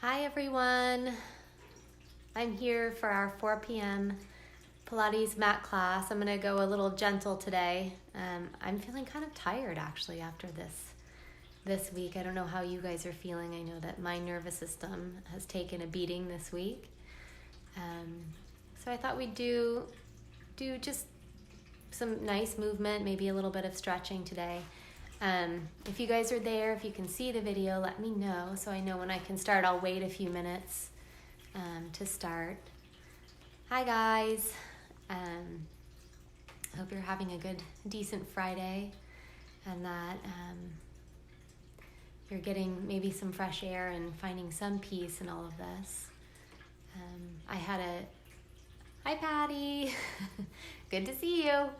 Hi everyone, I'm here for our 4 p.m. Pilates mat class. I'm going to go a little gentle today. I'm feeling kind of tired actually after this week. I don't know how you guys are feeling. I know that my nervous system has taken a beating this week. So I thought we'd do just some nice movement, maybe a little bit of stretching today. If you guys are there, if you can see the video, let me know so I know when I can start. I'll wait a few minutes to start. Hi guys. Hope you're having a good, decent Friday and that you're getting maybe some fresh air and finding some peace in all of this. Hi Patty. Good to see you.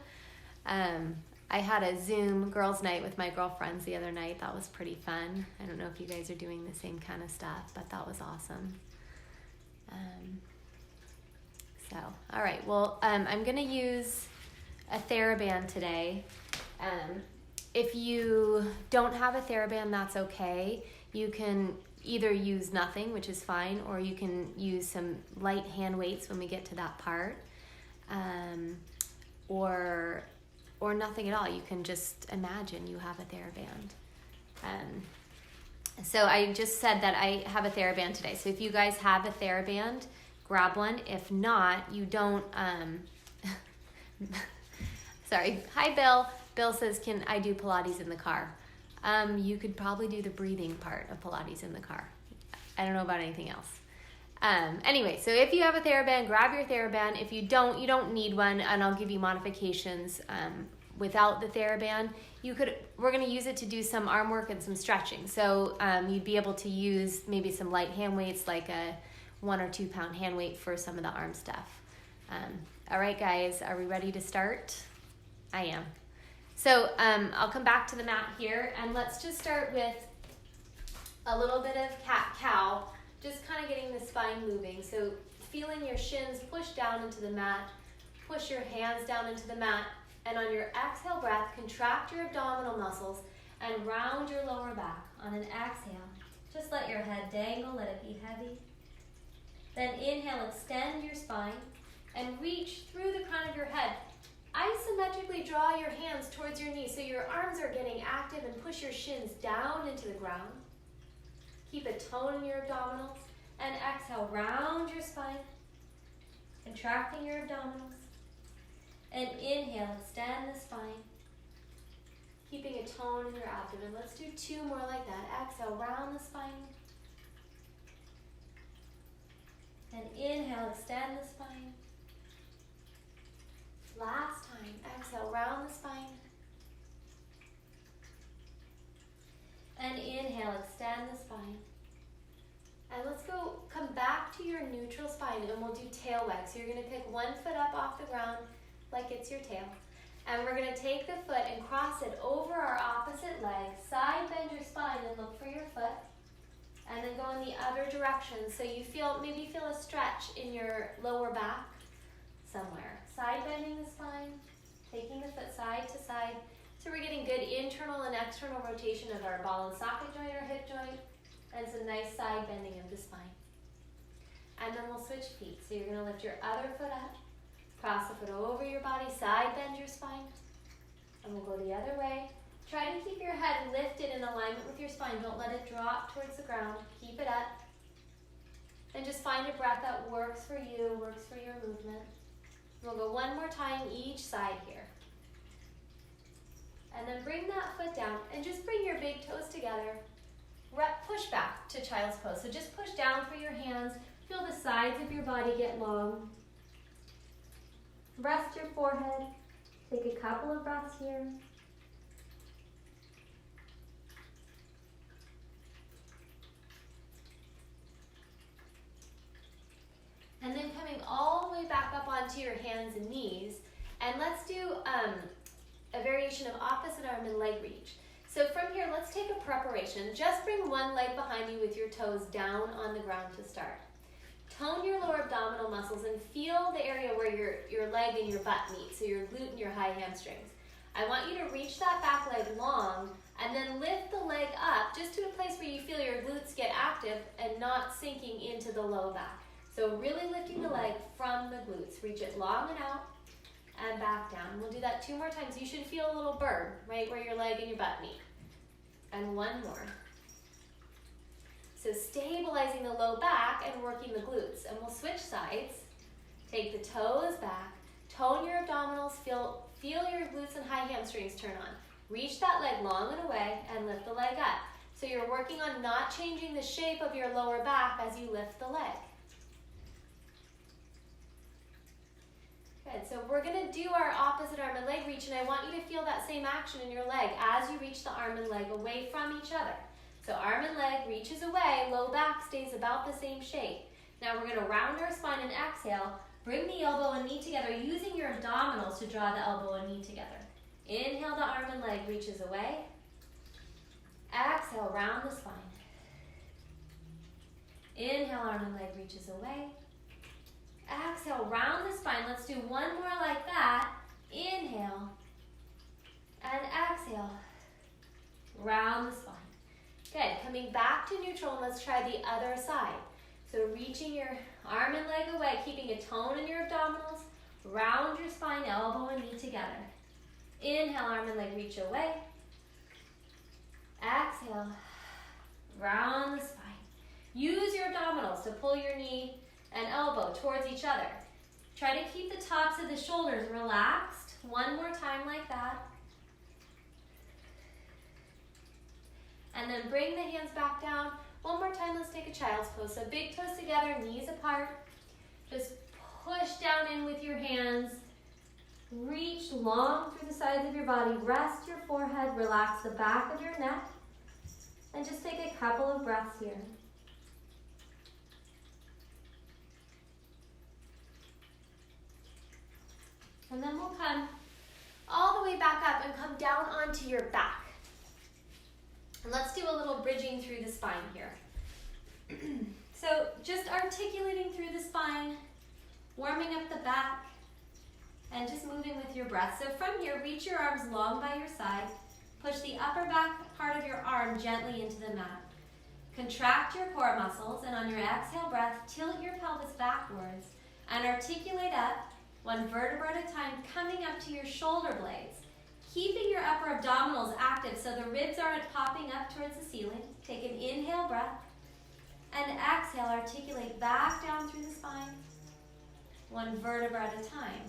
I had a Zoom girls' night with my girlfriends the other night. That was pretty fun. I don't know if you guys are doing the same kind of stuff, but that was awesome. All right. Well, I'm going to use a theraband today. If you don't have a theraband, that's okay. You can either use nothing, which is fine, or you can use some light hand weights when we get to that part, or nothing at all. You can just imagine you have a theraband. So I just said that I have a theraband today. So if you guys have a theraband, grab one. If not, you don't... Sorry. Hi, Bill. Bill says, can I do Pilates in the car? You could probably do the breathing part of Pilates in the car. I don't know about anything else. Anyway, so if you have a theraband, grab your theraband. If you don't need one, and I'll give you modifications without the theraband. We're going to use it to do some arm work and some stretching. So you'd be able to use maybe some light hand weights, like a 1 or 2 pound hand weight for some of the arm stuff. All right, guys, are we ready to start? I am. So I'll come back to the mat here, and let's just start with a little bit of cat-cow. Just kind of getting the spine moving. So feeling your shins push down into the mat, push your hands down into the mat, and on your exhale breath, contract your abdominal muscles and round your lower back. On an exhale, just let your head dangle, let it be heavy. Then inhale, extend your spine and reach through the crown of your head. Isometrically draw your hands towards your knees so your arms are getting active, and push your shins down into the ground. Keep a tone in your abdominals, and exhale, round your spine, contracting your abdominals. And inhale, extend the spine, keeping a tone in your abdomen. Let's do 2 more like that. Exhale, round the spine. And inhale, extend the spine. Last time, exhale, round the spine. And inhale, extend the spine. And let's come back to your neutral spine, and we'll do tail wags. So you're going to pick one foot up off the ground like it's your tail. And we're going to take the foot and cross it over our opposite leg. Side bend your spine and look for your foot. And then go in the other direction. So you maybe feel a stretch in your lower back somewhere. Side bending the spine, taking the foot side to side. So we're getting good internal and external rotation of our ball and socket joint or hip joint, and some nice side bending of the spine. And then we'll switch feet. So you're going to lift your other foot up, cross the foot over your body, side bend your spine, and we'll go the other way. Try to keep your head lifted in alignment with your spine. Don't let it drop towards the ground. Keep it up. And just find a breath that works for you, works for your movement. We'll go 1 more time each side here. And then bring that foot down and just bring your big toes together. Push back to child's pose. So just push down through your hands. Feel the sides of your body get long. Rest your forehead. Take a couple of breaths here. And then coming all the way back up onto your hands and knees. And let's do a variation of opposite arm and leg reach. So from here, let's take a preparation. Just bring one leg behind you with your toes down on the ground to start. Tone your lower abdominal muscles and feel the area where your leg and your butt meet, so your glute and your high hamstrings. I want you to reach that back leg long and then lift the leg up just to a place where you feel your glutes get active and not sinking into the low back. So really lifting the leg from the glutes. Reach it long and out and back down. We'll do that 2 more times. You should feel a little burn right where your leg and your butt meet. And 1 more. So stabilizing the low back and working the glutes. And we'll switch sides. Take the toes back. Tone your abdominals. Feel your glutes and high hamstrings turn on. Reach that leg long and away and lift the leg up. So you're working on not changing the shape of your lower back as you lift the leg. Good, so we're gonna do our opposite arm and leg reach, and I want you to feel that same action in your leg as you reach the arm and leg away from each other. So arm and leg reaches away, low back stays about the same shape. Now we're gonna round our spine and exhale. Bring the elbow and knee together using your abdominals to draw the elbow and knee together. Inhale, the arm and leg reaches away. Exhale, round the spine. Inhale, arm and leg reaches away. Exhale, round the spine. Let's do 1 more like that. Inhale. And exhale. Round the spine. Good. Coming back to neutral, and let's try the other side. So reaching your arm and leg away, keeping a tone in your abdominals. Round your spine, elbow and knee together. Inhale, arm and leg reach away. Exhale. Round the spine. Use your abdominals to pull your knee and elbow towards each other. Try to keep the tops of the shoulders relaxed. 1 more time like that. And then bring the hands back down. 1 more time, let's take a child's pose. So big toes together, knees apart. Just push down in with your hands. Reach long through the sides of your body. Rest your forehead, relax the back of your neck. And just take a couple of breaths here. And then we'll come all the way back up and come down onto your back. And let's do a little bridging through the spine here. So just articulating through the spine, warming up the back, and just moving with your breath. So from here, reach your arms long by your side. Push the upper back part of your arm gently into the mat. Contract your core muscles, and on your exhale breath, tilt your pelvis backwards and articulate up 1 vertebra at a time, coming up to your shoulder blades. Keeping your upper abdominals active so the ribs aren't popping up towards the ceiling. Take an inhale breath, and exhale, articulate back down through the spine, 1 vertebra at a time.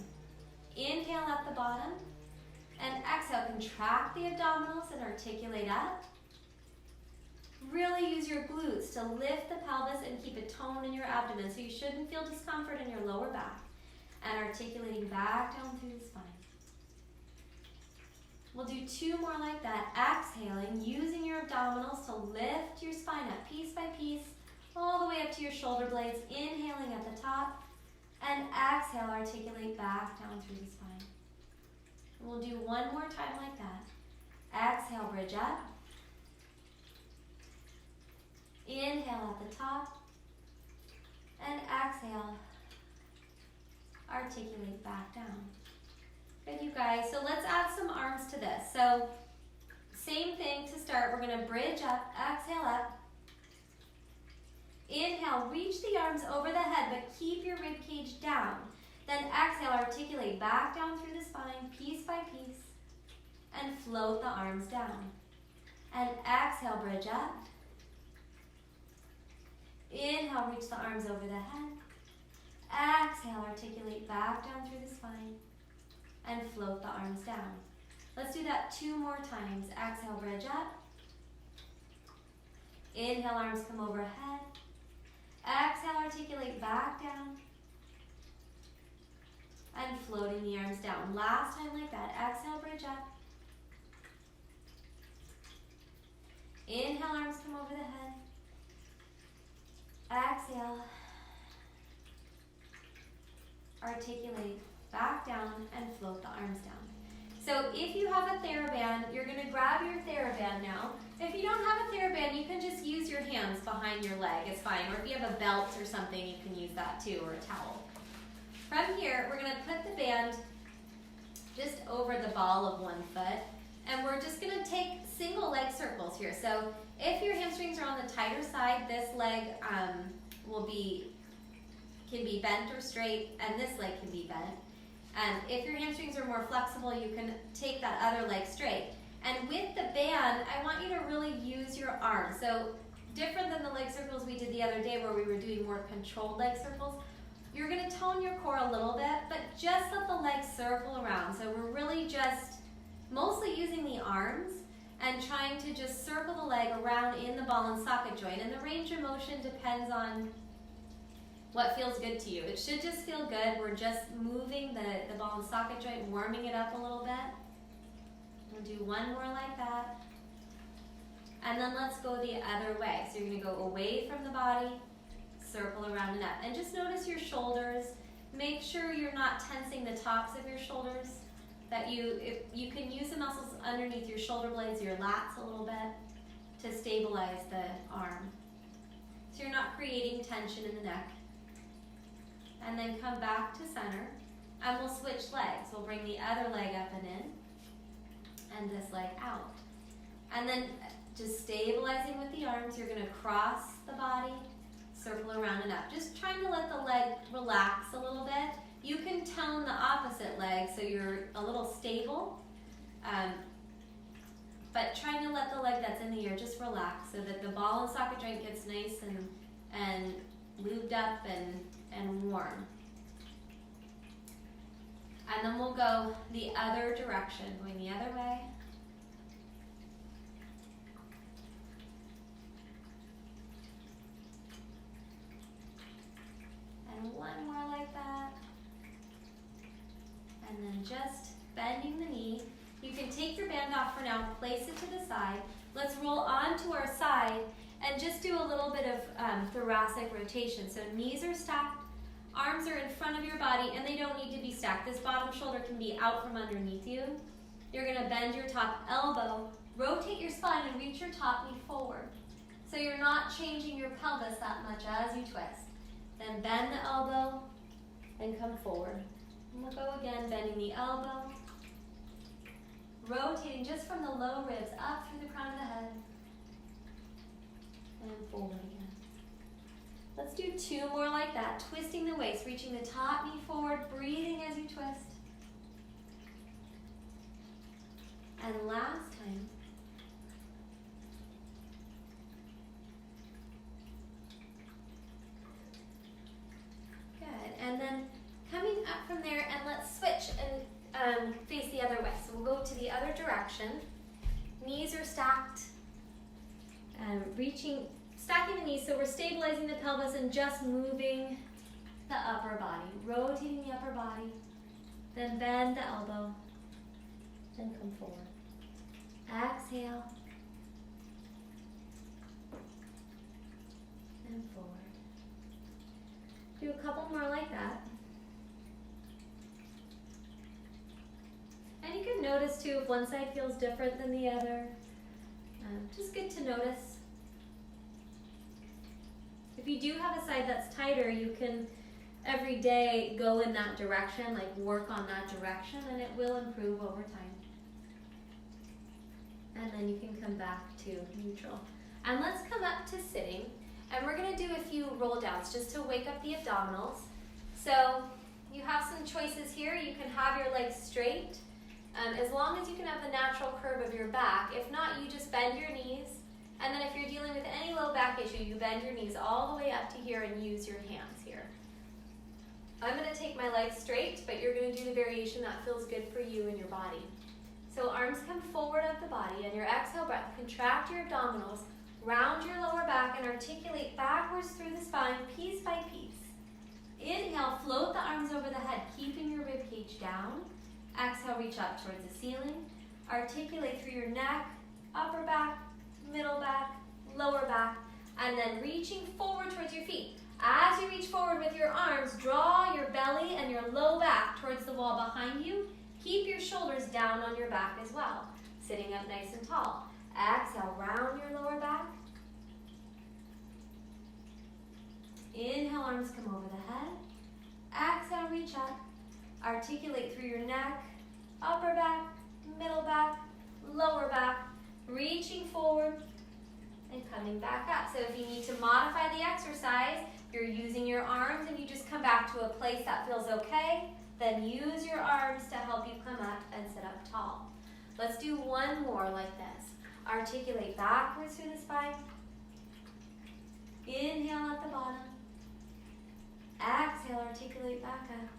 Inhale at the bottom, and exhale, contract the abdominals and articulate up. Really use your glutes to lift the pelvis and keep a tone in your abdomen, so you shouldn't feel discomfort in your lower back. And articulating back down through the spine. We'll do 2 more like that. Exhaling, using your abdominals to lift your spine up piece by piece, all the way up to your shoulder blades. Inhaling at the top, and exhale, articulate back down through the spine. We'll do 1 more time like that. Exhale, bridge up. Inhale at the top, and exhale, articulate back down. Good, you guys. So let's add some arms to this. So same thing to start. We're going to bridge up, exhale up. Inhale, reach the arms over the head, but keep your rib cage down. Then exhale, articulate back down through the spine, piece by piece, and float the arms down. And exhale, bridge up. Inhale, reach the arms over the head. Exhale, articulate back down through the spine and float the arms down. Let's do that 2 more times. Exhale, bridge up. Inhale, arms come overhead. Exhale, articulate back down and floating the arms down. Last time like that. Exhale, bridge up. Inhale, arms come over the head. Exhale. Articulate back down and float the arms down. So if you have a theraband, you're going to grab your theraband now. If you don't have a theraband, you can just use your hands behind your leg. It's fine. Or if you have a belt or something, you can use that too, or a towel. From here, we're going to put the band just over the ball of 1 foot. And we're just going to take single leg circles here. So If your hamstrings are on the tighter side, this leg can be bent or straight, and this leg can be bent. If your hamstrings are more flexible, you can take that other leg straight. And with the band, I want you to really use your arms. So different than the leg circles we did the other day where we were doing more controlled leg circles, you're going to tone your core a little bit, but just let the legs circle around. So we're really just mostly using the arms and trying to just circle the leg around in the ball and socket joint. And the range of motion depends on what feels good to you. It should just feel good. We're just moving the ball and socket joint, warming it up a little bit. We'll do one more like that. And then let's go the other way. So you're going to go away from the body, circle around and up. And just notice your shoulders. Make sure you're not tensing the tops of your shoulders. That you can use the muscles underneath your shoulder blades, your lats a little bit to stabilize the arm. So you're not creating tension in the neck. And then come back to center. And we'll switch legs. We'll bring the other leg up and in. And this leg out. And then just stabilizing with the arms, you're going to cross the body, circle around and up. Just trying to let the leg relax a little bit. You can tone the opposite leg so you're a little stable, but trying to let the leg that's in the air just relax so that the ball and socket joint gets nice and lubed up and warm. And then we'll go the other direction, going the other way. And one more like that. And then just bending the knee. You can take your band off for now, place it to the side. Let's roll onto our side and just do a little bit of thoracic rotation. So knees are stacked, arms are in front of your body, and they don't need to be stacked. This bottom shoulder can be out from underneath you. You're going to bend your top elbow, rotate your spine, and reach your top knee forward. So you're not changing your pelvis that much as you twist. Then bend the elbow and come forward. And we'll go again, bending the elbow, rotating just from the low ribs up through the crown of the head, and forward again. Let's do two more like that, twisting the waist, reaching the top knee forward, breathing as you twist. And last time. Good, and then coming up from there, and let's switch and face the other way. So we'll go to the other direction. Knees are stacked, stacking the knees, so we're stabilizing the pelvis and just moving the upper body, rotating the upper body, then bend the elbow, then come forward. Exhale, and forward. Do a couple more like that. And you can notice too if one side feels different than the other. Just good to notice. If you do have a side that's tighter, you can every day go in that direction, like work on that direction, and it will improve over time. And then you can come back to neutral. And let's come up to sitting. And we're going to do a few roll downs just to wake up the abdominals. So you have some choices here. You can have your legs straight, as long as you can have the natural curve of your back. If not, you just bend your knees. And then if you're dealing with any low back issue, you bend your knees all the way up to here and use your hands here. I'm going to take my legs straight, but you're going to do the variation that feels good for you and your body. So arms come forward of the body, and your exhale breath, contract your abdominals, round your lower back, and articulate backwards through the spine, piece by piece. Inhale, float the arms over the head, keeping your rib cage down. Exhale, reach up towards the ceiling. Articulate through your neck, upper back, middle back, lower back, and then reaching forward towards your feet. As you reach forward with your arms, draw your belly and your low back towards the wall behind you. Keep your shoulders down on your back as well, sitting up nice and tall. Exhale, round your lower back. Inhale, arms come over the head. Exhale, reach up. Articulate through your neck, upper back, middle back, lower back, reaching forward. and coming back up. So if you need to modify the exercise, you're using your arms and you just come back to a place that feels okay, then use your arms to help you come up and sit up tall. Let's do one more like this. Articulate backwards through the spine. Inhale at the bottom. Exhale, articulate back up.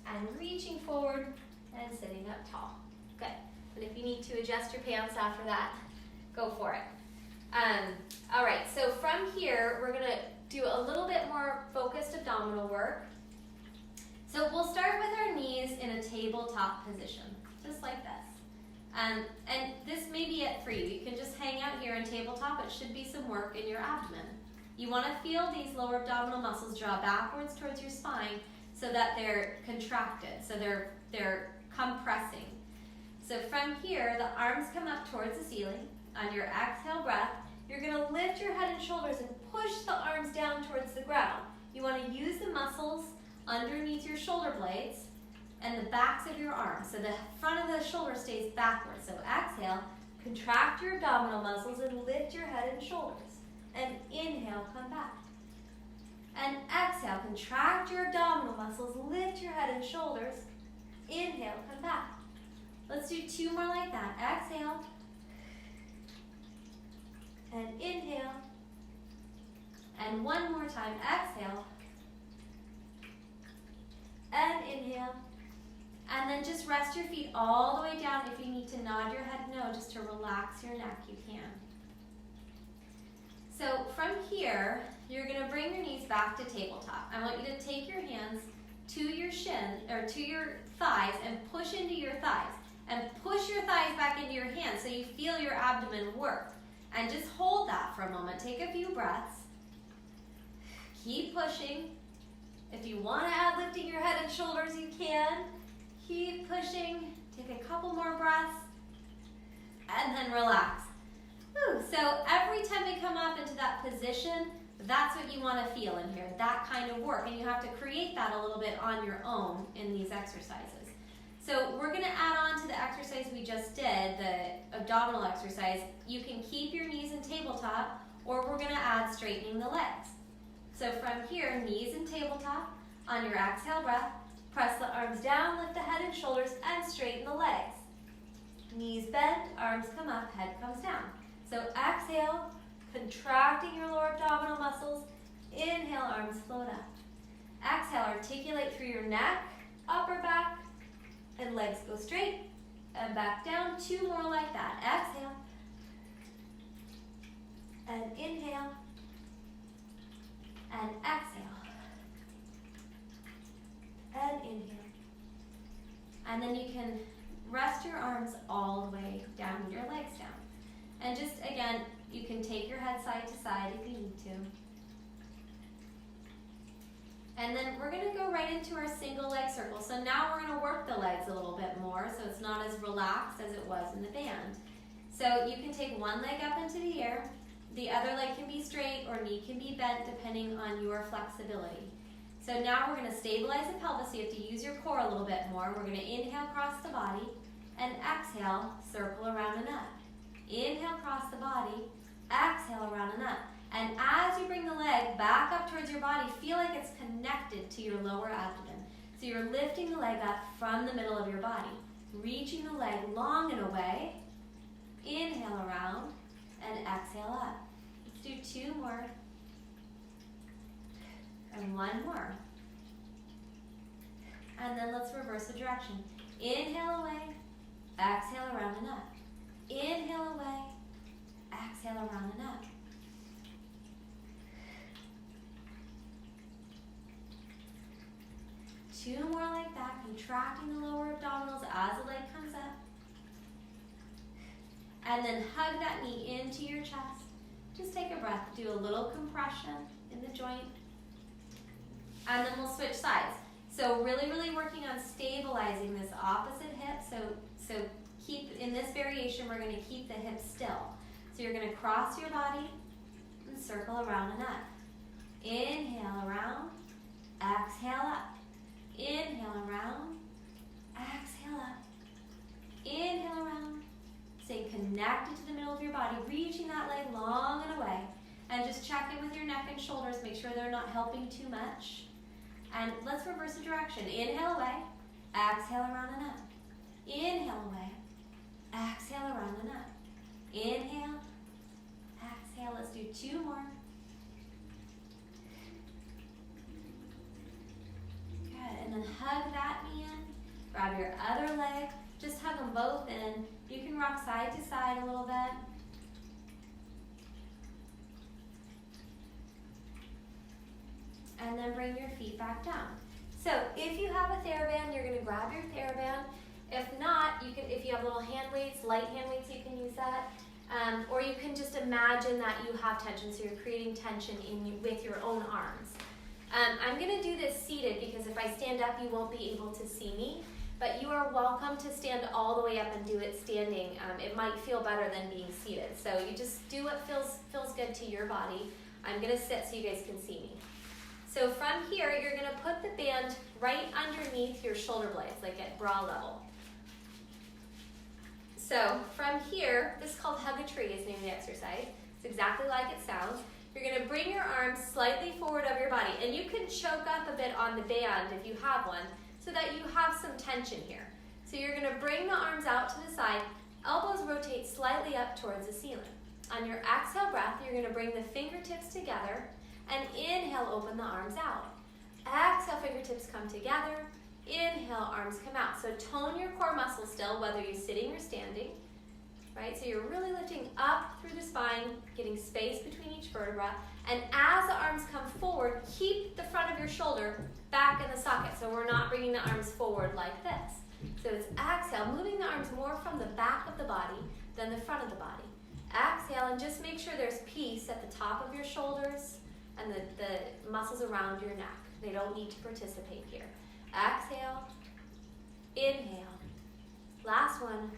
And reaching forward and sitting up tall. Good. And if you need to adjust your pants after that, go for it. All right, so from here, we're going to do a little bit more focused abdominal work. So we'll start with our knees in a tabletop position, just like this. And this may be it for you. You can just hang out here in tabletop. It should be some work in your abdomen. You want to feel these lower abdominal muscles draw backwards towards your spine so that they're contracted, so they're compressing. So from here, the arms come up towards the ceiling. On your exhale breath, you're going to lift your head and shoulders and push the arms down towards the ground. You want to use the muscles underneath your shoulder blades and the backs of your arms. So the front of the shoulder stays backwards. So exhale, contract your abdominal muscles and lift your head and shoulders. And inhale, come back. And exhale, contract your abdominal muscles, lift your head and shoulders. Inhale, come back. Let's do two more like that. Exhale. And inhale. And one more time. Exhale. And inhale. And then just rest your feet all the way down. If you need to nod your head no, just to relax your neck, you can. So from here, you're going to bring your knees back to tabletop. I want you to take your hands to your shin, or to your thighs, and push into your thighs. And push your thighs back into your hands so you feel your abdomen work. And just hold that for a moment. Take a few breaths. Keep pushing. If you want to add lifting your head and shoulders, you can. Keep pushing. Take a couple more breaths. And then relax. Whew. So every time we come up into that position, that's what you want to feel in here, that kind of work. And you have to create that a little bit on your own in these exercises. So we're going to add on to the exercise we just did, the abdominal exercise. You can keep your knees in tabletop, or we're going to add straightening the legs. So from here, knees in tabletop. On your exhale breath, press the arms down, lift the head and shoulders, and straighten the legs. Knees bend, arms come up, head comes down. So exhale, contracting your lower abdominal muscles. Inhale, arms float up. Exhale, articulate through your neck, upper back, and legs go straight. And back down, two more like that. Exhale. And inhale. And exhale. And inhale. And then you can rest your arms all the way down and your legs down. And just, again, you can take your head side to side if you need to. And then we're going to go right into our single leg circle. So now we're going to work the legs a little bit more so it's not as relaxed as it was in the band. So you can take one leg up into the air. The other leg can be straight or knee can be bent depending on your flexibility. So now we're going to stabilize the pelvis. So you have to use your core a little bit more. We're going to inhale across the body and exhale, circle around and up. Inhale across the body, exhale around and up. And as you bring the leg back up towards your body, feel like it's connected to your lower abdomen. So you're lifting the leg up from the middle of your body, reaching the leg long and away. Inhale around and exhale up. Let's do two more. And one more. And then let's reverse the direction. Inhale away, exhale around and up. Inhale away, exhale around and up. Two more like that, contracting the lower abdominals as the leg comes up. And then hug that knee into your chest. Just take a breath, do a little compression in the joint. And then we'll switch sides. So really, really working on stabilizing this opposite hip. So keep, in this variation, we're going to keep the hips still. So you're going to cross your body and circle around and up. Inhale around, exhale up. Inhale around, exhale up. Inhale around, Stay connected to the middle of your body, reaching that leg long and away. And just check in with your neck and shoulders, make sure they're not helping too much. And let's reverse the direction. Inhale away, exhale around and up. Inhale away, exhale around and up. Inhale, exhale. Let's do 2 more. Good, and then hug that knee in. Grab your other leg, just hug them both in. You can rock side to side a little bit. And then bring your feet back down. So if you have a theraband, you're gonna grab your theraband. If not, you can, if you have little hand weights, light hand weights, you can use that. Or you can just imagine that you have tension, so you're creating tension with your own arms. I'm gonna do this seated because if I stand up, you won't be able to see me. But you are welcome to stand all the way up and do it standing. It might feel better than being seated. So you just do what feels good to your body. I'm gonna sit so you guys can see me. So from here, you're gonna put the band right underneath your shoulder blades, like at bra level. So from here, this is called hug a tree, is the name of the exercise. It's exactly like it sounds. You're gonna bring your arms slightly forward of your body, and you can choke up a bit on the band if you have one, so that you have some tension here. So you're gonna bring the arms out to the side, elbows rotate slightly up towards the ceiling. On your exhale breath, you're gonna bring the fingertips together, and inhale, open the arms out. Exhale, fingertips come together. Inhale, arms come out. So tone your core muscles still, whether you're sitting or standing, right? So you're really lifting up through the spine, getting space between each vertebra. And as the arms come forward, keep the front of your shoulder back in the socket. So we're not bringing the arms forward like this. So it's exhale, moving the arms more from the back of the body than the front of the body. Exhale, and just make sure there's peace at the top of your shoulders and the muscles around your neck. They don't need to participate here. Exhale, inhale, last one,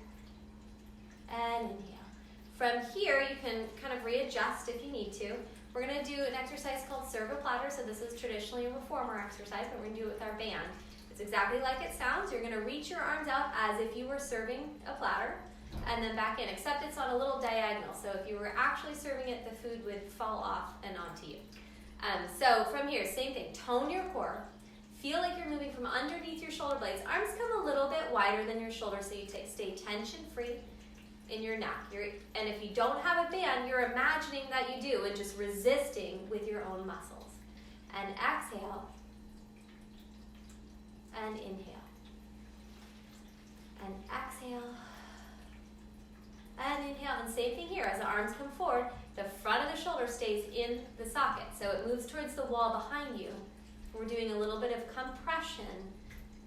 and inhale. From here, you can kind of readjust if you need to. We're gonna do an exercise called serve a platter. So this is traditionally a reformer exercise, but we're gonna do it with our band. It's exactly like it sounds. You're gonna reach your arms out as if you were serving a platter, and then back in, except it's on a little diagonal. So if you were actually serving it, the food would fall off and onto you. So from here, same thing, tone your core. Feel like you're moving from underneath your shoulder blades. Arms come a little bit wider than your shoulders, so you stay tension-free in your neck. And if you don't have a band, you're imagining that you do and just resisting with your own muscles. And exhale, and inhale. And exhale, and inhale. And same thing here, as the arms come forward, the front of the shoulder stays in the socket, so it moves towards the wall behind you. We're doing a little bit of compression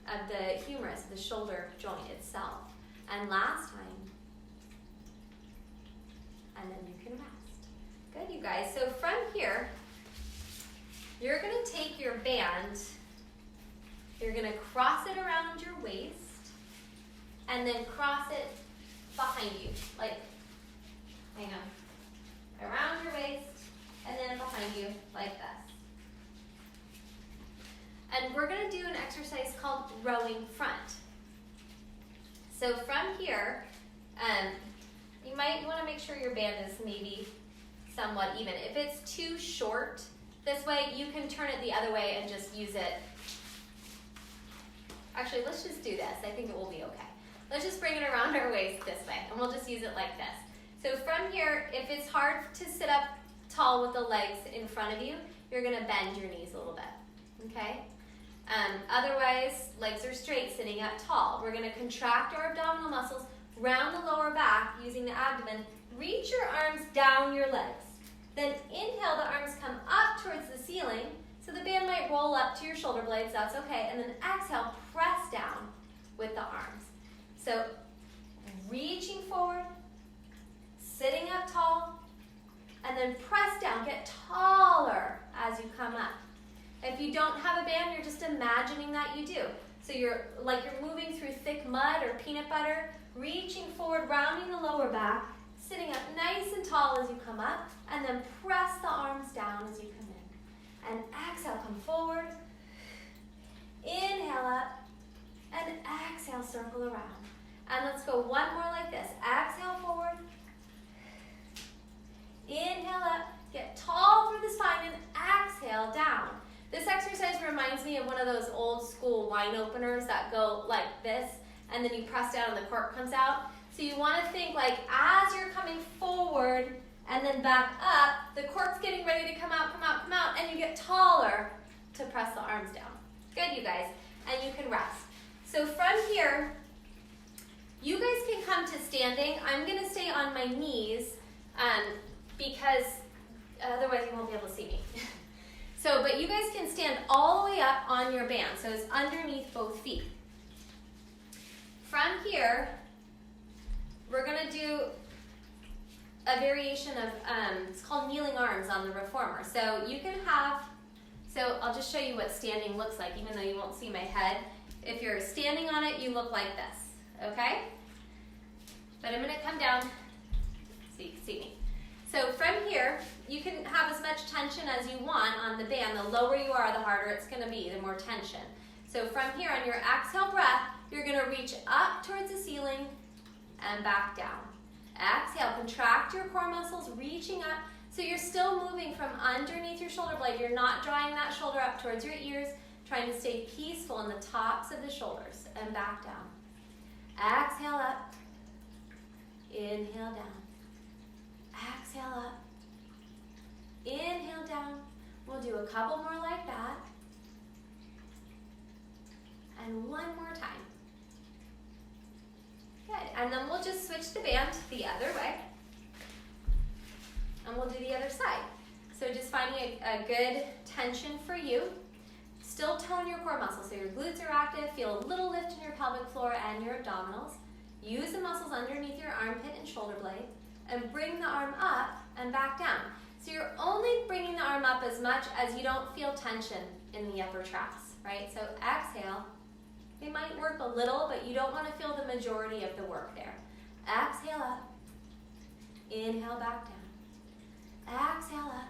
of the humerus, the shoulder joint itself. And last time, and then you can rest. Good, you guys. So from here, you're gonna take your band, you're gonna cross it around your waist, and then cross it behind you, like, hang on, around your waist, and then behind you, like this. And we're gonna do an exercise called rowing front. So from here, you might wanna make sure your band is maybe somewhat even. If it's too short this way, you can turn it the other way and just use it. Actually, let's just do this. I think it will be okay. Let's just bring it around our waist this way, and we'll just use it like this. So from here, if it's hard to sit up tall with the legs in front of you, you're gonna bend your knees a little bit, okay? Otherwise, legs are straight, sitting up tall. We're gonna contract our abdominal muscles, round the lower back using the abdomen. Reach your arms down your legs. Then inhale, the arms come up towards the ceiling. So the band might roll up to your shoulder blades, that's okay. And then exhale, press down with the arms. So reaching forward, sitting up tall, and then press down, get taller as you come up. If you don't have a band, you're just imagining that you do. So you're moving through thick mud or peanut butter, reaching forward, rounding the lower back, sitting up nice and tall as you come up, and then press the arms down as you come in. And exhale, come forward. Inhale up, and exhale, circle around. And let's go one more like this. Exhale forward. Inhale up. Get tall through the spine and exhale down. This exercise reminds me of one of those old school wine openers that go like this, and then you press down and the cork comes out. So you want to think like as you're coming forward and then back up, the cork's getting ready to come out, and you get taller to press the arms down. Good, you guys. And you can rest. So from here, you guys can come to standing. I'm going to stay on my knees because otherwise you won't be able to see me. But you guys can stand all the way up on your band. So it's underneath both feet. From here, we're going to do a variation of, it's called kneeling arms on the reformer. So you can have, so I'll just show you what standing looks like, even though you won't see my head. If you're standing on it, you look like this, okay? But I'm going to come down so you can see me. So from here, you can have as much tension as you want on the band. The lower you are, the harder it's going to be, the more tension. So from here, on your exhale breath, you're going to reach up towards the ceiling and back down. Exhale, contract your core muscles, reaching up. So you're still moving from underneath your shoulder blade. You're not drawing that shoulder up towards your ears, trying to stay peaceful in the tops of the shoulders and back down. Exhale up. Inhale down. Exhale up. Inhale down. We'll do a couple more like that. And one more time. Good. And then we'll just switch the band the other way. And we'll do the other side. So just finding a good tension for you. Still tone your core muscles. So your glutes are active. Feel a little lift in your pelvic floor and your abdominals. Use the muscles underneath your armpit and shoulder blade. And bring the arm up and back down. So you're only bringing the arm up as much as you don't feel tension in the upper traps, right? So exhale. It might work a little, but you don't want to feel the majority of the work there. Exhale up. Inhale back down. Exhale up.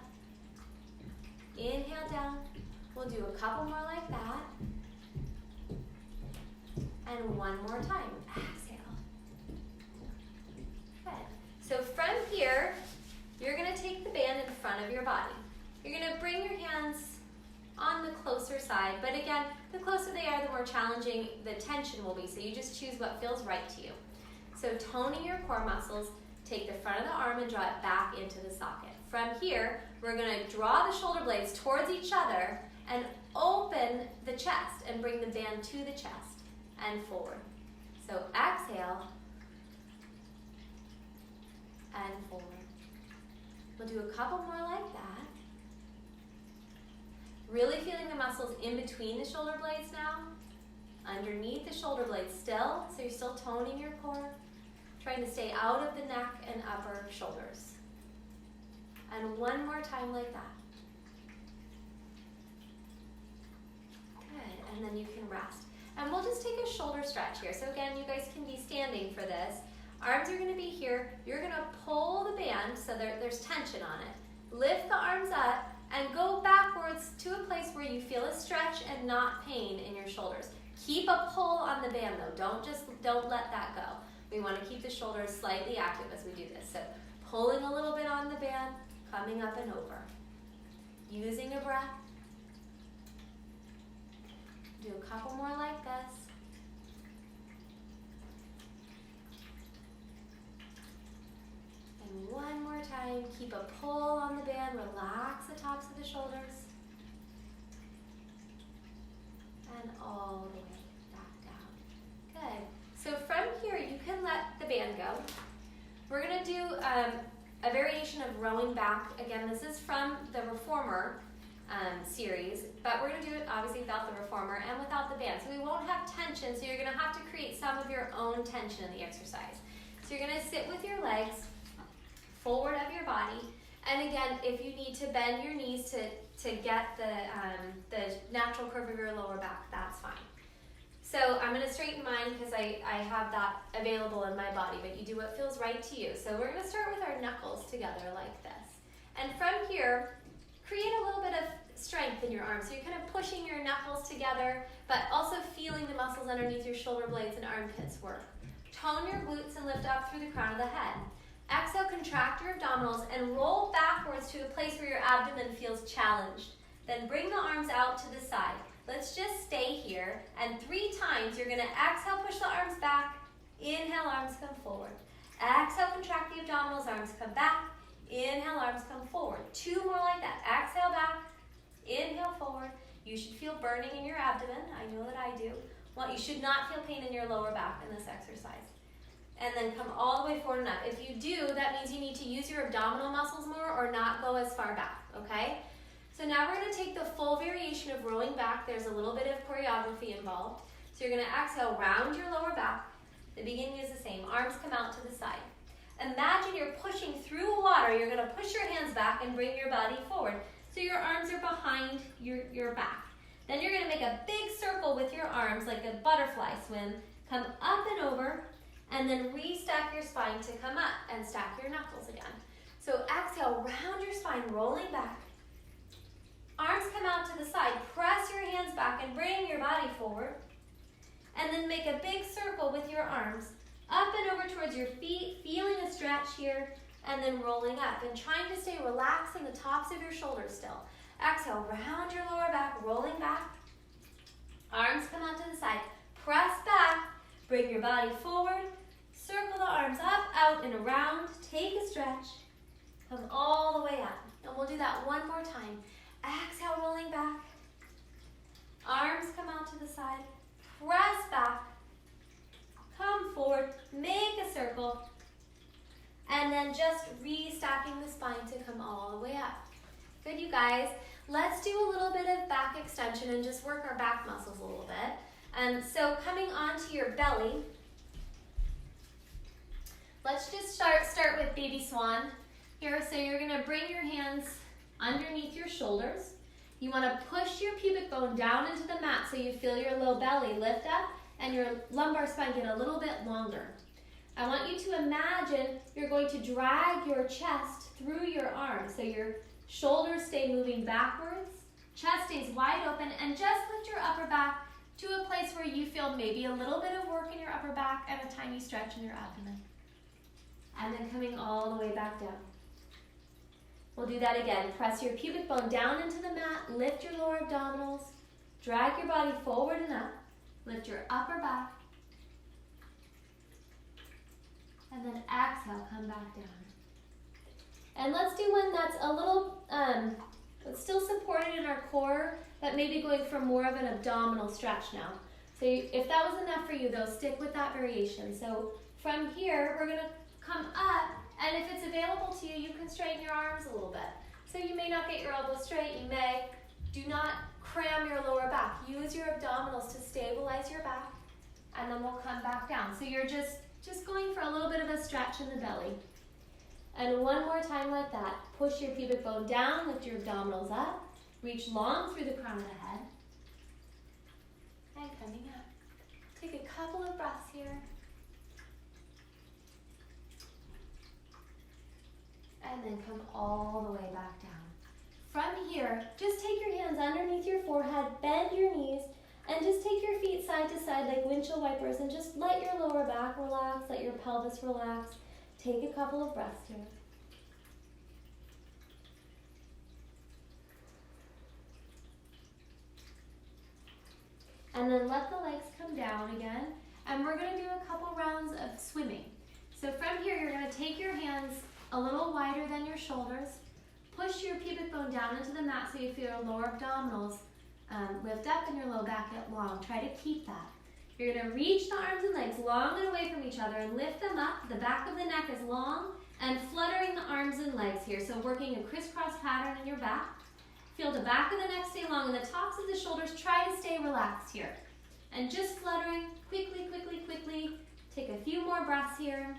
Inhale down. We'll do a couple more like that. And one more time. Exhale. Good. So from here, you're going to take the band in front of your body. You're going to bring your hands on the closer side, but again, the closer they are, the more challenging the tension will be, so you just choose what feels right to you. So toning your core muscles, take the front of the arm and draw it back into the socket. From here, we're going to draw the shoulder blades towards each other and open the chest and bring the band to the chest and forward. So exhale and forward. We'll do a couple more like that. Really feeling the muscles in between the shoulder blades now. Underneath the shoulder blades still, so you're still toning your core. Trying to stay out of the neck and upper shoulders. And one more time like that. Good, and then you can rest. And we'll just take a shoulder stretch here. So again, you guys can be standing for this. Arms are going to be here. You're going to pull the band so there's tension on it. Lift the arms up and go backwards to a place where you feel a stretch and not pain in your shoulders. Keep a pull on the band though. Don't let that go. We want to keep the shoulders slightly active as we do this. So pulling a little bit on the band, coming up and over. Using a breath. Do a couple more like this. And one more time, keep a pull on the band, relax the tops of the shoulders. And all the way back down. Good. So from here, you can let the band go. We're going to do a variation of rowing back. Again, this is from the reformer series, but we're going to do it obviously without the reformer and without the band. So we won't have tension, so you're going to have to create some of your own tension in the exercise. So you're going to sit with your legs forward of your body, and again, if you need to bend your knees to get the natural curve of your lower back, that's fine. So I'm going to straighten mine because I have that available in my body, but you do what feels right to you. So we're going to start with our knuckles together like this. And from here, create a little bit of strength in your arms. So you're kind of pushing your knuckles together, but also feeling the muscles underneath your shoulder blades and armpits work. Tone your glutes and lift up through the crown of the head. Exhale, contract your abdominals and roll backwards to a place where your abdomen feels challenged. Then bring the arms out to the side. Let's just stay here, and 3 times you're gonna exhale, push the arms back. Inhale, arms come forward. Exhale, contract the abdominals, arms come back. Inhale, arms come forward. 2 more like that. Exhale back, inhale forward. You should feel burning in your abdomen. I know that I do. Well, you should not feel pain in your lower back in this exercise. And then come all the way forward and up. If you do, that means you need to use your abdominal muscles more or not go as far back, okay? So now we're gonna take the full variation of rolling back. There's a little bit of choreography involved. So you're gonna exhale, round your lower back. The beginning is the same. Arms come out to the side. Imagine you're pushing through water. You're gonna push your hands back and bring your body forward. So your arms are behind your back. Then you're gonna make a big circle with your arms like a butterfly swim. Come up and over, and then restack your spine to come up and stack your knuckles again. So exhale, round your spine, rolling back. Arms come out to the side. Press your hands back and bring your body forward. And then make a big circle with your arms. Up and over towards your feet, feeling a stretch here, and then rolling up. And trying to stay relaxed in the tops of your shoulders still. Exhale, round your lower back, rolling back. Arms come out to the side. Press back, bring your body forward. Circle the arms up, out, and around. Take a stretch. Come all the way up. And we'll do that one more time. Exhale, rolling back. Arms come out to the side. Press back. Come forward. Make a circle. And then just restacking the spine to come all the way up. Good, you guys. Let's do a little bit of back extension and just work our back muscles a little bit. So coming onto your belly, let's just start with baby swan here. So you're gonna bring your hands underneath your shoulders. You wanna push your pubic bone down into the mat so you feel your low belly lift up and your lumbar spine get a little bit longer. I want you to imagine you're going to drag your chest through your arms. So your shoulders stay moving backwards, chest stays wide open, and just lift your upper back to a place where you feel maybe a little bit of work in your upper back and a tiny stretch in your abdomen. And then coming all the way back down. We'll do that again. Press your pubic bone down into the mat, lift your lower abdominals, drag your body forward and up, lift your upper back, and then exhale, come back down. And let's do one that's a little, it's still supported in our core, but maybe going for more of an abdominal stretch now. So if that was enough for you though, stick with that variation. So from here, we're gonna come up, and if it's available to you, you can straighten your arms a little bit. So you may not get your elbows straight, you may. Do not cram your lower back. Use your abdominals to stabilize your back, and then we'll come back down. So you're just going for a little bit of a stretch in the belly. And one more time like that. Push your pubic bone down, lift your abdominals up, reach long through the crown of the head, and coming up. Take a couple of breaths here. And then come all the way back down. From here, just take your hands underneath your forehead, bend your knees, and just take your feet side to side like windshield wipers and just let your lower back relax, let your pelvis relax. Take a couple of breaths here. And then let the legs come down again. And we're gonna do a couple rounds of swimming. So from here, you're gonna take your hands a little wider than your shoulders. Push your pubic bone down into the mat so you feel your lower abdominals lift up and your low back get long. Try to keep that. You're gonna reach the arms and legs long and away from each other and lift them up. The back of the neck is long and fluttering the arms and legs here. So working a crisscross pattern in your back. Feel the back of the neck stay long and the tops of the shoulders try to stay relaxed here. And just fluttering quickly, quickly, quickly. Take a few more breaths here.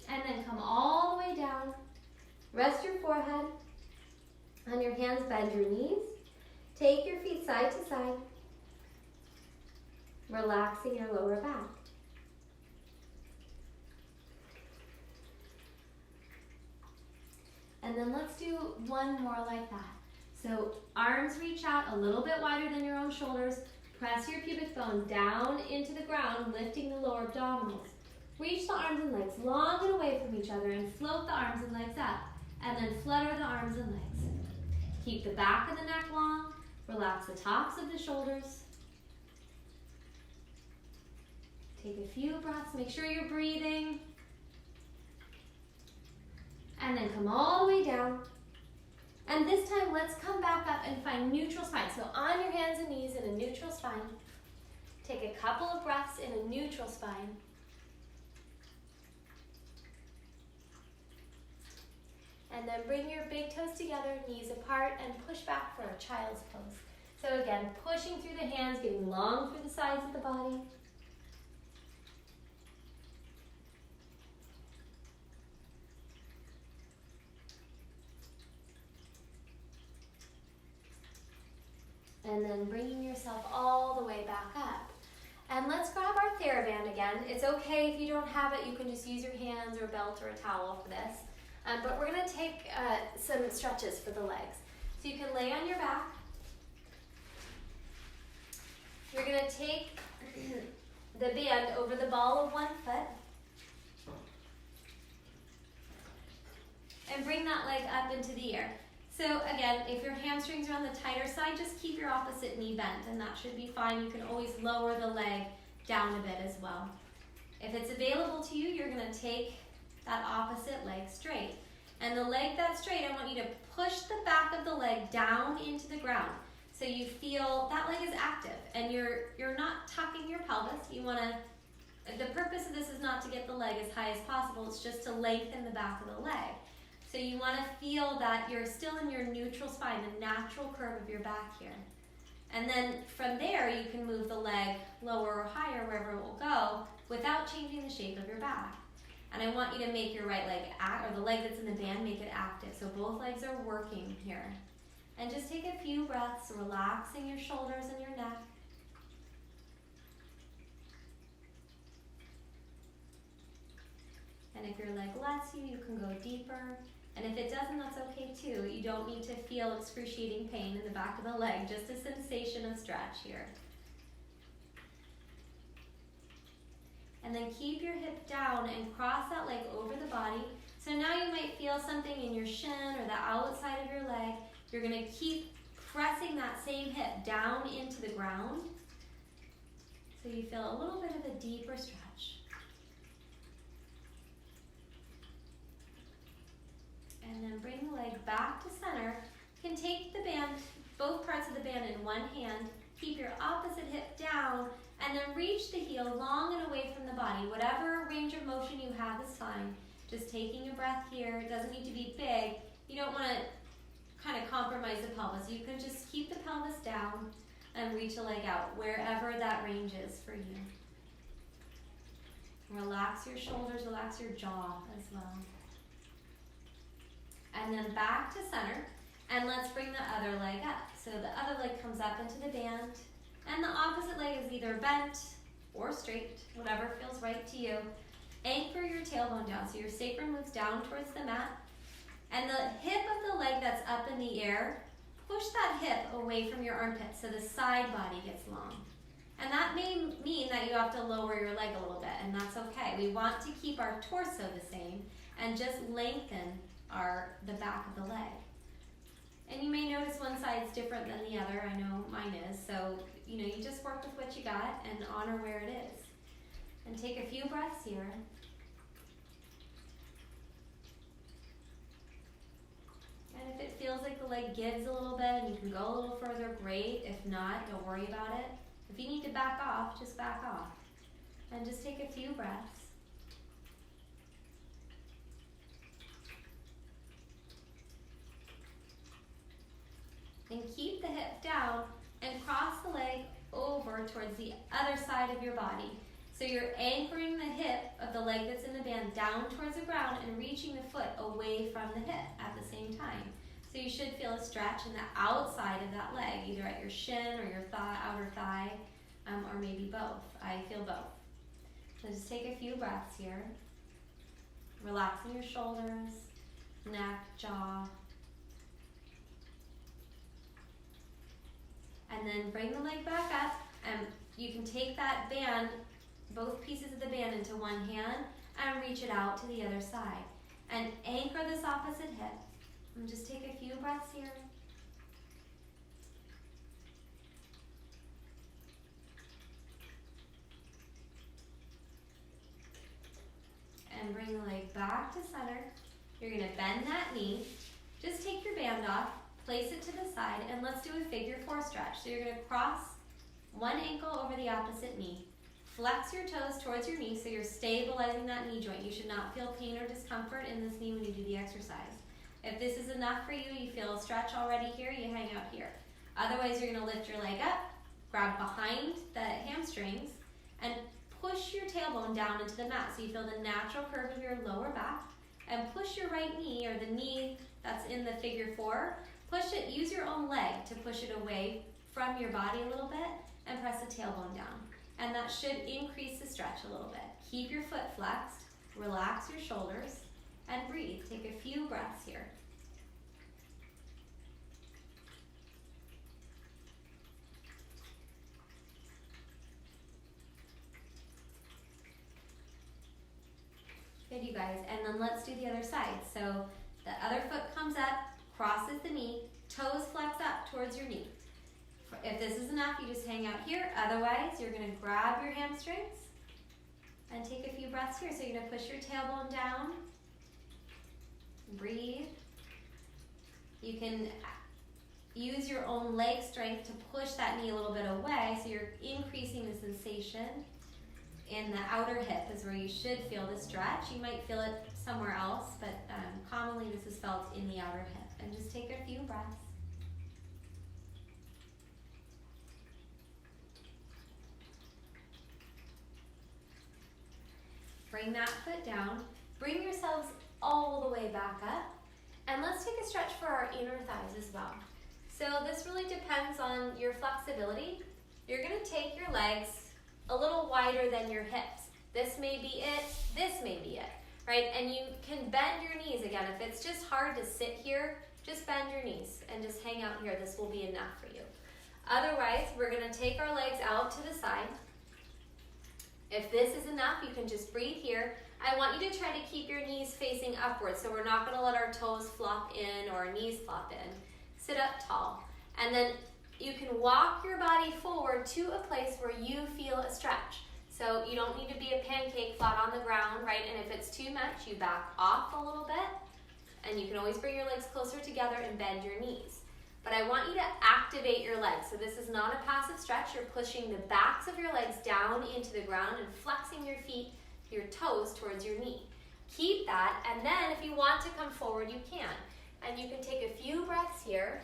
And then come all the way down. Rest your forehead. On your hands, bend your knees. Take your feet side to side. Relaxing your lower back. And then let's do one more like that. So arms reach out a little bit wider than your own shoulders. Press your pubic bone down into the ground, lifting the lower abdominals. Reach the arms and legs long and away from each other and float the arms and legs up. And then flutter the arms and legs. Keep the back of the neck long. Relax the tops of the shoulders. Take a few breaths. Make sure you're breathing. And then come all the way down. And this time, let's come back up and find neutral spine. So on your hands and knees in a neutral spine. Take a couple of breaths in a neutral spine. And then bring your big toes together, knees apart, and push back for a child's pose. So again, pushing through the hands, getting long through the sides of the body. And then bringing yourself all the way back up. And let's grab our theraband again. It's okay if you don't have it, you can just use your hands or belt or a towel for this. But we're gonna take some stretches for the legs. So you can lay on your back. You're gonna take the band over the ball of one foot. And bring that leg up into the air. So again, if your hamstrings are on the tighter side, just keep your opposite knee bent and that should be fine. You can always lower the leg down a bit as well. If it's available to you, you're gonna take that opposite leg straight. And the leg that's straight, I want you to push the back of the leg down into the ground. So you feel that leg is active and you're not tucking your pelvis. You wanna, the purpose of this is not to get the leg as high as possible, it's just to lengthen the back of the leg. So you want to feel that you're still in your neutral spine, the natural curve of your back here. And then from there, you can move the leg lower or higher, wherever it will go, without changing the shape of your back. And I want you to make your right leg, or the leg that's in the band, make it active. So both legs are working here. And just take a few breaths, relaxing your shoulders and your neck. And if your leg lets you, you can go deeper. And if it doesn't, that's okay too. You don't need to feel excruciating pain in the back of the leg, just a sensation of stretch here. And then keep your hip down and cross that leg over the body. So now you might feel something in your shin or the outside of your leg. You're gonna keep pressing that same hip down into the ground. So you feel a little bit of a deeper stretch. And then bring the leg back to center. You can take the band, both parts of the band in one hand, keep your opposite hip down, and then reach the heel long and away from the body. Whatever range of motion you have is fine. Just taking a breath here. It doesn't need to be big. You don't want to kind of compromise the pelvis. You can just keep the pelvis down and reach the leg out, wherever that range is for you. Relax your shoulders, relax your jaw as well. And then back to center, and let's bring the other leg up. So the other leg comes up into the band, and the opposite leg is either bent or straight, whatever feels right to you. Anchor your tailbone down, so your sacrum moves down towards the mat, and the hip of the leg that's up in the air, push that hip away from your armpit so the side body gets long. And that may mean that you have to lower your leg a little bit, and that's okay. We want to keep our torso the same and just lengthen the back of the leg. And you may notice one side's different than the other. I know mine is. So, you just work with what you got and honor where it is. And take a few breaths here. And if it feels like the leg gives a little bit and you can go a little further, great. If not, don't worry about it. If you need to back off, just back off. And just take a few breaths. And keep the hip down and cross the leg over towards the other side of your body. So you're anchoring the hip of the leg that's in the band down towards the ground and reaching the foot away from the hip at the same time. So you should feel a stretch in the outside of that leg, either at your shin or your outer thigh, or maybe both. I feel both. So just take a few breaths here. Relaxing your shoulders, neck, jaw. And then bring the leg back up You can take that band, both pieces of the band, into one hand and reach it out to the other side. And anchor this opposite hip. And just take a few breaths here. And bring the leg back to center. You're going to bend that knee. Just take your band off, place it to the side, and let's do a figure 4 stretch. So you're going to cross one ankle over the opposite knee. Flex your toes towards your knee so you're stabilizing that knee joint. You should not feel pain or discomfort in this knee when you do the exercise. If this is enough for you, you feel a stretch already here, you hang out here. Otherwise, you're going to lift your leg up, grab behind the hamstrings, and push your tailbone down into the mat so you feel the natural curve of your lower back, and push your right knee, or the knee that's in the figure 4, push it, use your own leg to push it away from your body a little bit, and press the tailbone down. And that should increase the stretch a little bit. Keep your foot flexed, relax your shoulders, and breathe. Take a few breaths here. Good, you guys. And then let's do the other side. So the other foot comes up, crosses the knee, toes flex up towards your knee. If this is enough, you just hang out here. Otherwise, you're going to grab your hamstrings and take a few breaths here. So you're going to push your tailbone down. Breathe. You can use your own leg strength to push that knee a little bit away, so you're increasing the sensation in the outer hip is where you should feel the stretch. You might feel it somewhere else, but commonly this is felt in the outer hip. And just take a few breaths. Bring that foot down. Bring yourselves all the way back up. And let's take a stretch for our inner thighs as well. So this really depends on your flexibility. You're going to take your legs a little wider than your hips. This may be it, this may be it, right? And you can bend your knees again. If it's just hard to sit here, just bend your knees and just hang out here. This will be enough for you. Otherwise, we're going to take our legs out to the side. If this is enough, you can just breathe here. I want you to try to keep your knees facing upwards, so we're not going to let our toes flop in or our knees flop in. Sit up tall. And then you can walk your body forward to a place where you feel a stretch. So you don't need to be a pancake flat on the ground, right? And if it's too much, you back off a little bit. And you can always bring your legs closer together and bend your knees. But I want you to activate your legs. So this is not a passive stretch. You're pushing the backs of your legs down into the ground and flexing your feet, your toes towards your knee. Keep that, and then if you want to come forward, you can. And you can take a few breaths here.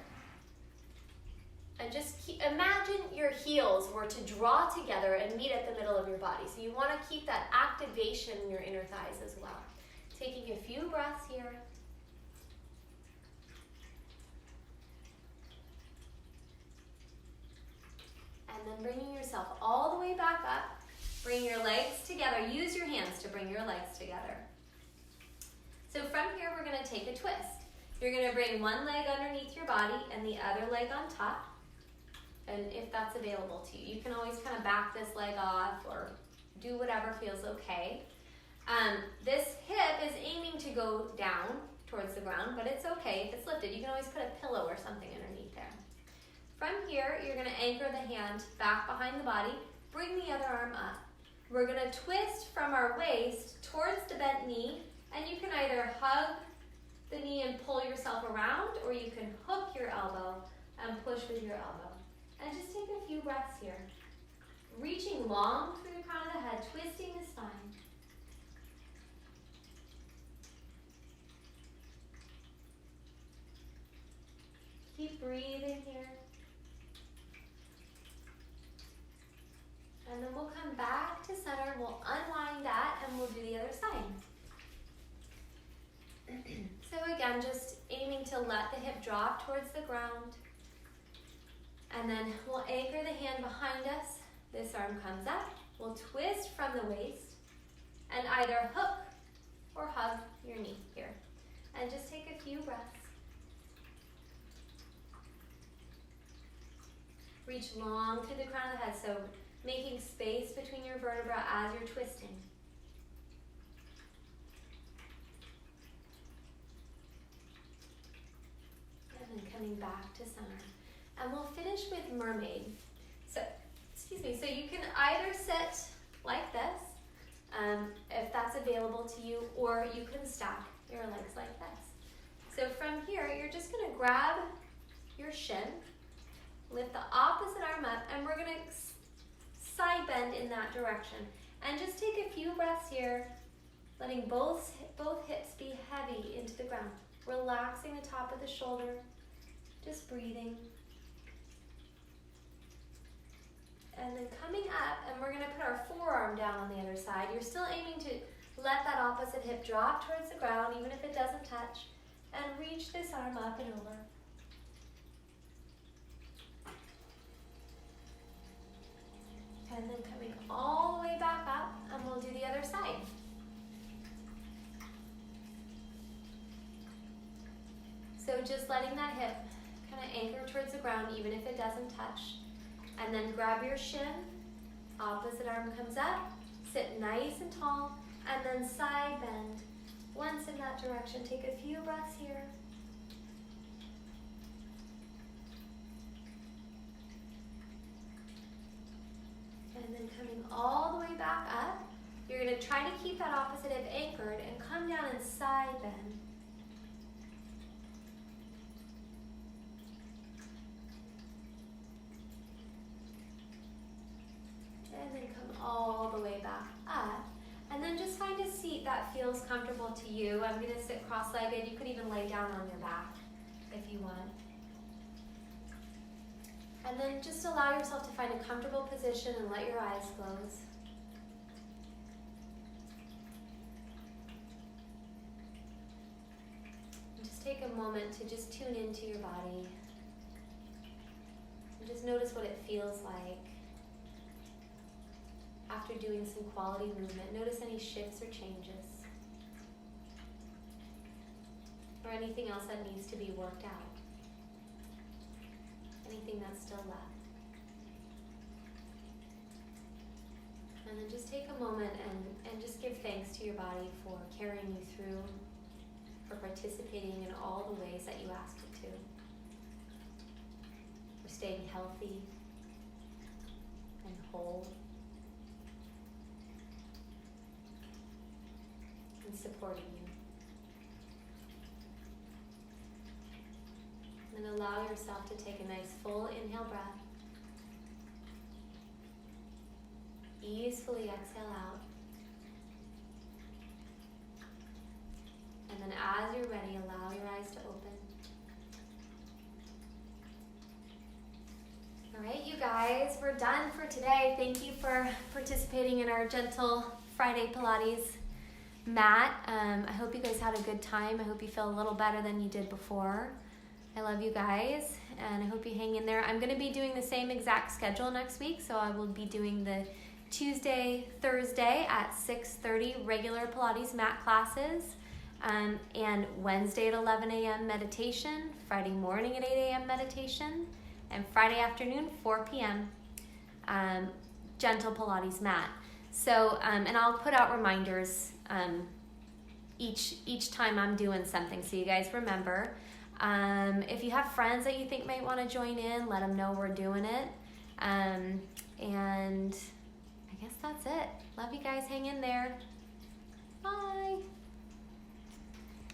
And just imagine your heels were to draw together and meet at the middle of your body. So you want to keep that activation in your inner thighs as well. Taking a few breaths here. And then bringing yourself all the way back up. Bring your legs together. Use your hands to bring your legs together. So from here, we're going to take a twist. You're going to bring one leg underneath your body and the other leg on top. And if that's available to you, you can always kind of back this leg off or do whatever feels okay. This hip is aiming to go down towards the ground, but it's okay if it's lifted. You can always put a pillow or something underneath there. From here, you're going to anchor the hand back behind the body. Bring the other arm up. We're going to twist from our waist towards the bent knee, and you can either hug the knee and pull yourself around, or you can hook your elbow and push with your elbow. And just take a few breaths here. Reaching long through the crown of the head, twisting the spine. Keep breathing here. And then we'll come back to center, we'll unwind that, and we'll do the other side. So again, just aiming to let the hip drop towards the ground. And then we'll anchor the hand behind us. This arm comes up. We'll twist from the waist and either hook or hug your knee here. And just take a few breaths. Reach long through the crown of the head, so making space between your vertebrae as you're twisting. And then coming back to center. And we'll finish with Mermaid. So, excuse me, so you can either sit like this, if that's available to you, or you can stack your legs like this. So from here, you're just gonna grab your shin, lift the opposite arm up, and we're gonna side bend in that direction. And just take a few breaths here, letting both hips be heavy into the ground. Relaxing the top of the shoulder, just breathing. And then coming up, and we're gonna put our forearm down on the other side. You're still aiming to let that opposite hip drop towards the ground, even if it doesn't touch, and reach this arm up and over. And then coming all the way back up, and we'll do the other side. So just letting that hip kind of anchor towards the ground, even if it doesn't touch. And then grab your shin, opposite arm comes up, sit nice and tall, and then side bend. Once in that direction, take a few breaths here. And then coming all the way back up, you're going to try to keep that opposite hip anchored and come down and side bend. And then come all the way back up. And then just find a seat that feels comfortable to you. I'm going to sit cross-legged. You could even lay down on your back if you want. And then just allow yourself to find a comfortable position and let your eyes close. And just take a moment to just tune into your body. And just notice what it feels like after doing some quality movement. Notice any shifts or changes, or anything else that needs to be worked out. Anything that's still left. And then just take a moment and just give thanks to your body for carrying you through, for participating in all the ways that you asked it to, for staying healthy and whole, and supporting you. And allow yourself to take a nice full inhale breath. Easefully exhale out. And then as you're ready, allow your eyes to open. All right, you guys, we're done for today. Thank you for participating in our gentle Friday Pilates mat. I hope you guys had a good time. I hope you feel a little better than you did before. I love you guys, and I hope you hang in there. I'm going to be doing the same exact schedule next week, so I will be doing the Tuesday, Thursday at 6:30 regular Pilates mat classes, and Wednesday at 11 a.m. meditation, Friday morning at 8 a.m. meditation, and Friday afternoon, 4 p.m. Gentle Pilates mat. So, and I'll put out reminders each time I'm doing something, so you guys remember. If you have friends that you think might want to join in, let them know we're doing it. And I guess that's it. Love you guys. Hang in there. Bye.